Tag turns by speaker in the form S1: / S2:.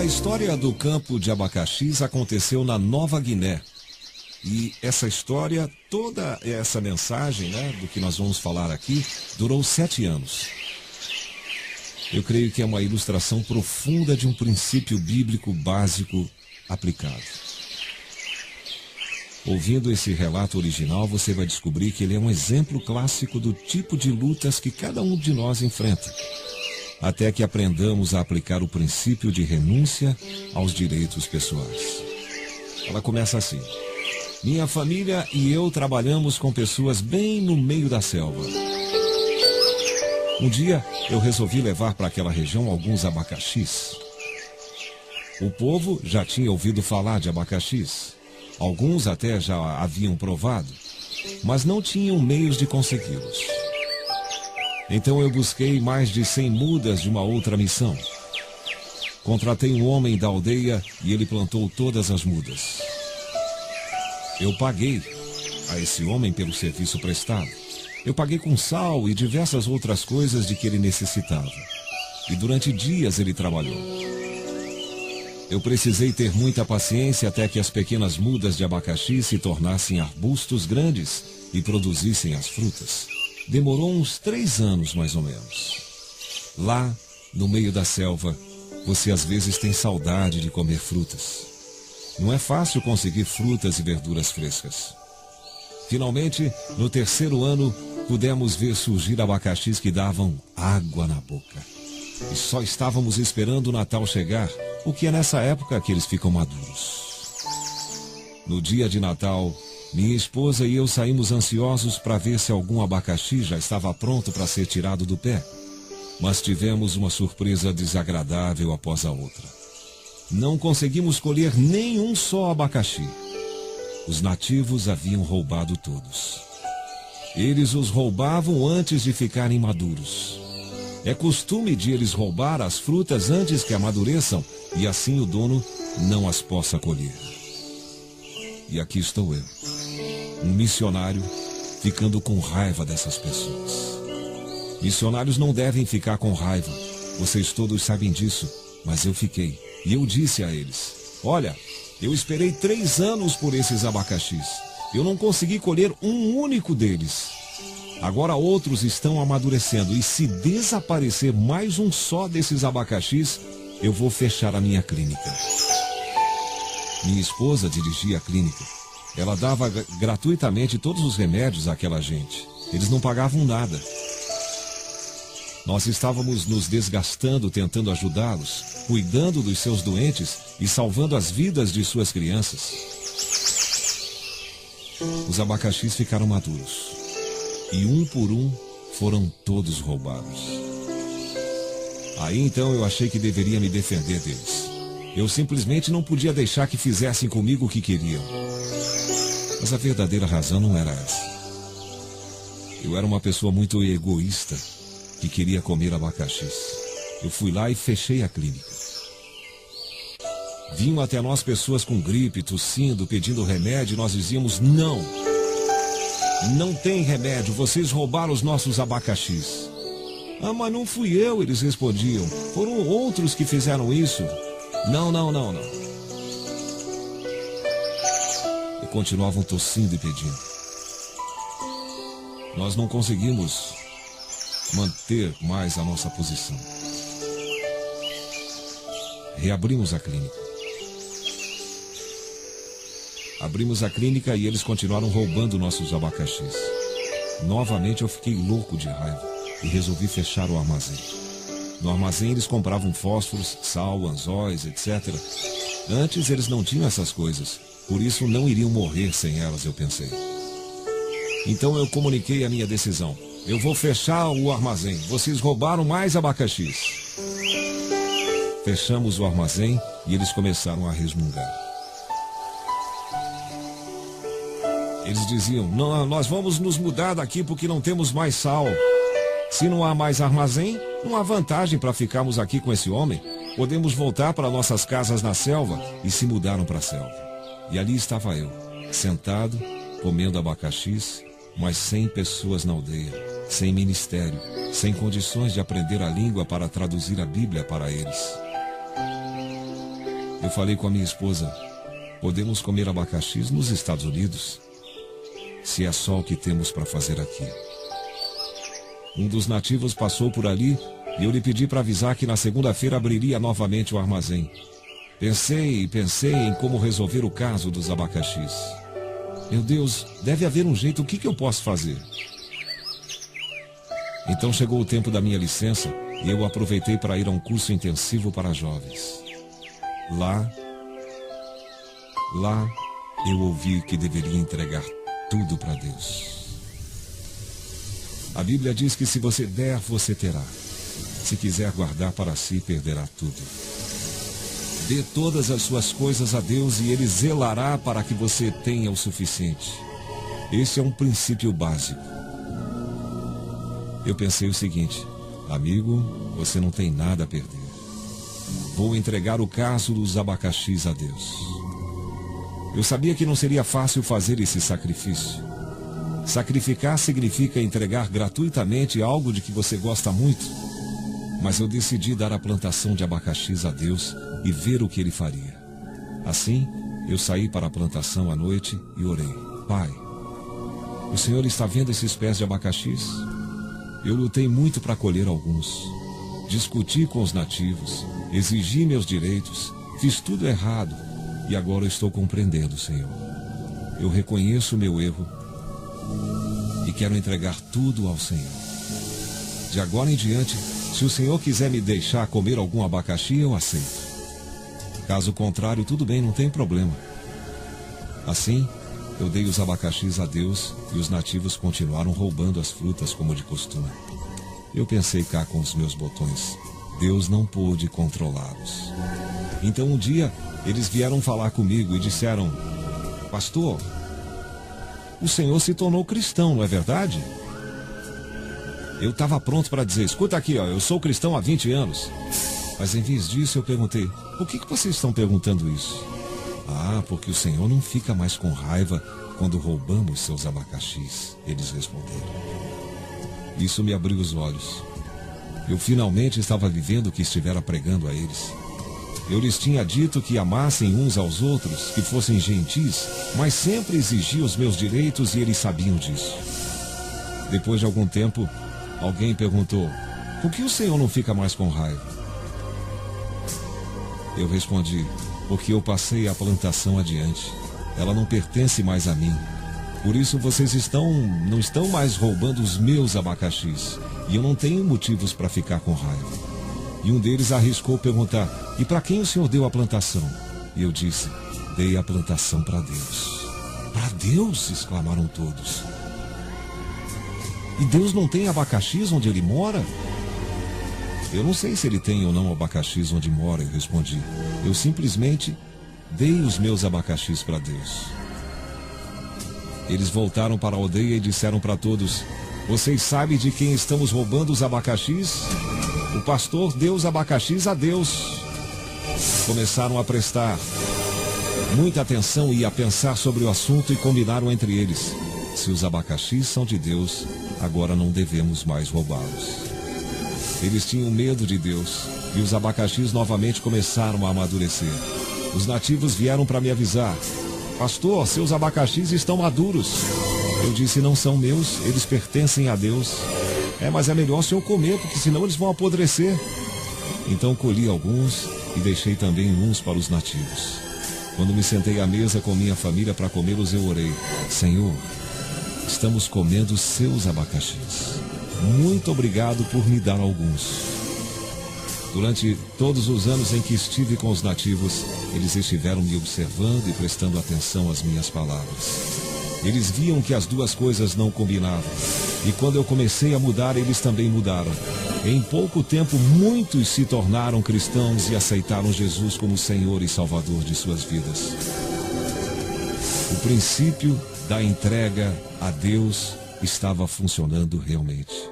S1: A história do campo de abacaxis aconteceu na Nova Guiné. E essa história, toda essa mensagem, do que nós vamos falar aqui, durou 7 anos. Eu creio que é uma ilustração profunda de um princípio bíblico básico aplicado. Ouvindo esse relato original, você vai descobrir que ele é um exemplo clássico do tipo de lutas que cada um de nós enfrenta, até que aprendamos a aplicar o princípio de renúncia aos direitos pessoais. Ela começa assim: minha família e eu trabalhamos com pessoas bem no meio da selva. Um dia, eu resolvi levar para aquela região alguns abacaxis. O povo já tinha ouvido falar de abacaxis. Alguns até já haviam provado, mas não tinham meios de consegui-los. Então eu busquei mais de 100 mudas de uma outra missão. Contratei um homem da aldeia e ele plantou todas as mudas. Eu paguei a esse homem pelo serviço prestado. Eu paguei com sal e diversas outras coisas de que ele necessitava. E durante dias ele trabalhou. Eu precisei ter muita paciência até que as pequenas mudas de abacaxi se tornassem arbustos grandes e produzissem as frutas. Demorou uns 3 anos, mais ou menos. Lá, no meio da selva, você às vezes tem saudade de comer frutas. Não é fácil conseguir frutas e verduras frescas. Finalmente, no 3º ano, pudemos ver surgir abacaxis que davam água na boca. E só estávamos esperando o Natal chegar, porque é nessa época que eles ficam maduros. No dia de Natal, minha esposa e eu saímos ansiosos para ver se algum abacaxi já estava pronto para ser tirado do pé. Mas tivemos uma surpresa desagradável após a outra. Não conseguimos colher nenhum só abacaxi. Os nativos haviam roubado todos. Eles os roubavam antes de ficarem maduros. É costume de eles roubar as frutas antes que amadureçam e assim o dono não as possa colher. E aqui estou eu, um missionário, ficando com raiva dessas pessoas. Missionários não devem ficar com raiva. Vocês todos sabem disso, mas eu fiquei. E eu disse a eles: olha, eu esperei 3 anos por esses abacaxis. Eu não consegui colher um único deles. Agora outros estão amadurecendo e se desaparecer mais um só desses abacaxis, eu vou fechar a minha clínica. Minha esposa dirigia a clínica. Ela dava gratuitamente todos os remédios àquela gente. Eles não pagavam nada. Nós estávamos nos desgastando tentando ajudá-los, cuidando dos seus doentes e salvando as vidas de suas crianças. Os abacaxis ficaram maduros. E um por um foram todos roubados. Aí então eu achei que deveria me defender deles. Eu simplesmente não podia deixar que fizessem comigo o que queriam. Mas a verdadeira razão não era essa. Eu era uma pessoa muito egoísta que queria comer abacaxis. Eu fui lá e fechei a clínica. Vinham até nós pessoas com gripe, tossindo, pedindo remédio e nós dizíamos: não. Não tem remédio, vocês roubaram os nossos abacaxis. Ah, mas não fui eu, eles respondiam. Foram outros que fizeram isso. Não. E continuavam tossindo e pedindo. Nós não conseguimos manter mais a nossa posição. Reabrimos a clínica. Abrimos a clínica e eles continuaram roubando nossos abacaxis. Novamente eu fiquei louco de raiva e resolvi fechar o armazém. No armazém eles compravam fósforos, sal, anzóis, etc. Antes eles não tinham essas coisas, por isso não iriam morrer sem elas, eu pensei. Então eu comuniquei a minha decisão. Eu vou fechar o armazém, vocês roubaram mais abacaxis. Fechamos o armazém e eles começaram a resmungar. Eles diziam: não, nós vamos nos mudar daqui porque não temos mais sal. Se não há mais armazém, não há vantagem para ficarmos aqui com esse homem. Podemos voltar para nossas casas na selva. E se mudaram para a selva. E ali estava eu, sentado, comendo abacaxis, mas sem pessoas na aldeia, sem ministério, sem condições de aprender a língua para traduzir a Bíblia para eles. Eu falei com a minha esposa, podemos comer abacaxis nos Estados Unidos, se é só o que temos para fazer aqui. Um dos nativos passou por ali e eu lhe pedi para avisar que na segunda-feira abriria novamente o armazém. Pensei em como resolver o caso dos abacaxis. Meu Deus, deve haver um jeito, o que eu posso fazer? Então chegou o tempo da minha licença e eu aproveitei para ir a um curso intensivo para jovens. Lá eu ouvi que deveria entregar tudo para Deus. A Bíblia diz que se você der, você terá. Se quiser guardar para si, perderá tudo. Dê todas as suas coisas a Deus e Ele zelará para que você tenha o suficiente. Esse é um princípio básico. Eu pensei o seguinte, amigo, você não tem nada a perder. Vou entregar o caso dos abacaxis a Deus. Eu sabia que não seria fácil fazer esse sacrifício. Sacrificar significa entregar gratuitamente algo de que você gosta muito. Mas eu decidi dar a plantação de abacaxis a Deus e ver o que Ele faria. Assim, eu saí para a plantação à noite e orei. Pai, o Senhor está vendo esses pés de abacaxis? Eu lutei muito para colher alguns. Discuti com os nativos, exigi meus direitos, fiz tudo errado e agora eu estou compreendendo, Senhor. Eu reconheço o meu erro e quero entregar tudo ao Senhor. De agora em diante, se o Senhor quiser me deixar comer algum abacaxi, eu aceito. Caso contrário, tudo bem, não tem problema. Assim, eu dei os abacaxis a Deus e os nativos continuaram roubando as frutas como de costume. Eu pensei cá com os meus botões. Deus não pôde controlá-los. Então um dia, eles vieram falar comigo e disseram, pastor, o senhor se tornou cristão, não é verdade? Eu estava pronto para dizer, escuta aqui, eu sou cristão há 20 anos. Mas em vez disso eu perguntei, por que vocês estão perguntando isso? Ah, porque o Senhor não fica mais com raiva quando roubamos seus abacaxis, eles responderam. Isso me abriu os olhos. Eu finalmente estava vivendo o que estivera pregando a eles. Eu lhes tinha dito que amassem uns aos outros, que fossem gentis, mas sempre exigia os meus direitos e eles sabiam disso. Depois de algum tempo, alguém perguntou, por que o Senhor não fica mais com raiva? Eu respondi, porque eu passei a plantação adiante. Ela não pertence mais a mim. Por isso vocês não estão mais roubando os meus abacaxis. E eu não tenho motivos para ficar com raiva. E um deles arriscou perguntar, e para quem o senhor deu a plantação? E eu disse, dei a plantação para Deus. Para Deus? Exclamaram todos. E Deus não tem abacaxis onde Ele mora? Eu não sei se Ele tem ou não abacaxis onde mora, eu respondi. Eu simplesmente dei os meus abacaxis para Deus. Eles voltaram para a aldeia e disseram para todos, vocês sabem de quem estamos roubando os abacaxis? O pastor deu os abacaxis a Deus. Começaram a prestar muita atenção e a pensar sobre o assunto e combinaram entre eles. Se os abacaxis são de Deus, agora não devemos mais roubá-los. Eles tinham medo de Deus e os abacaxis novamente começaram a amadurecer. Os nativos vieram para me avisar. Pastor, seus abacaxis estão maduros. Eu disse, não são meus, eles pertencem a Deus. Mas é melhor o senhor comer, porque senão eles vão apodrecer. Então colhi alguns e deixei também uns para os nativos. Quando me sentei à mesa com minha família para comê-los, eu orei. Senhor, estamos comendo seus abacaxis. Muito obrigado por me dar alguns. Durante todos os anos em que estive com os nativos, eles estiveram me observando e prestando atenção às minhas palavras. Eles viam que as duas coisas não combinavam. E quando eu comecei a mudar, eles também mudaram. Em pouco tempo, muitos se tornaram cristãos e aceitaram Jesus como Senhor e Salvador de suas vidas. O princípio da entrega a Deus estava funcionando realmente.